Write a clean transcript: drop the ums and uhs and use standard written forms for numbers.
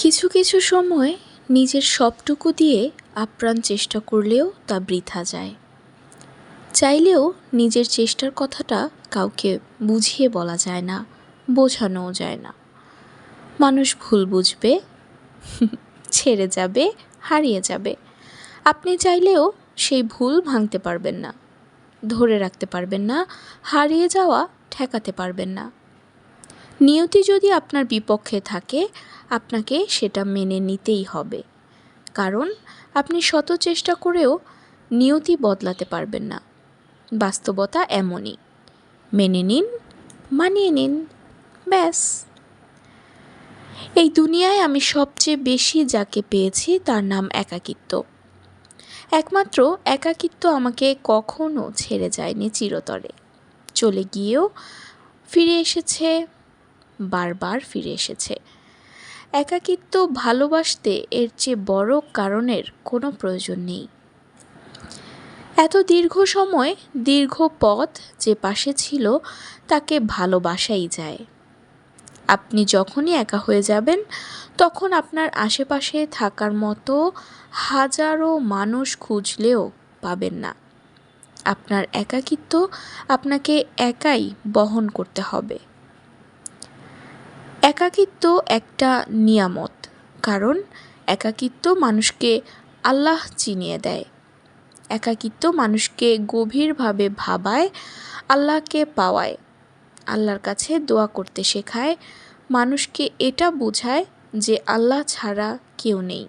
কিছু কিছু সময় নিজের সবটুকু দিয়ে আপ্রাণ চেষ্টা করলেও তা বৃথা যায়। চাইলেও নিজের চেষ্টার কথাটা কাউকে বুঝিয়ে বলা যায় না, বোঝানোও যায় না। মানুষ ভুল বুঝবে, ছেড়ে যাবে, হারিয়ে যাবে। আপনি চাইলেও সেই ভুল ভাঙতে পারবেন না, ধরে রাখতে পারবেন না, হারিয়ে যাওয়া ঠেকাতে পারবেন না। নিয়তি যদি আপনার বিপক্ষে থাকে, আপনাকে সেটা মেনে নিতেই হবে। কারণ আপনি শত চেষ্টা করেও নিয়তি বদলাতে পারবেন না। বাস্তবতা এমনই। মেনে নিন, মানিয়ে নিন, ব্যাস। এই দুনিয়ায় আমি সবচেয়ে বেশি যাকে পেয়েছি তার নাম একাকিত্ব। একমাত্র একাকিত্ব আমাকে কখনো ছেড়ে যায়নি চিরতরে। চলে গিয়েও ফিরে এসেছে, বারবার ফিরে এসেছে। একাকিত্ব ভালোবাসতে এর চেয়ে বড় কারণের কোনো প্রয়োজন নেই। এত দীর্ঘ সময়, দীর্ঘ পথ যে পাশে ছিল তাকে ভালোবাসাই যায়। আপনি যখনই একা হয়ে যাবেন, তখন আপনার আশেপাশে থাকার মতো হাজারো মানুষ খুঁজলেও পাবেন না। আপনার একাকিত্ব আপনাকে একাই বহন করতে হবে। একাকিত্ব একটা নিয়ামত, কারণ একাকিত্ব মানুষকে আল্লাহ চিনিয়ে দেয়। একাকিত্ব মানুষকে গভীরভাবে ভাবায়, আল্লাহকে পাওয়ায়, আল্লাহর কাছে দোয়া করতে শেখায়, মানুষকে এটা বোঝায় যে আল্লাহ ছাড়া কেউ নেই।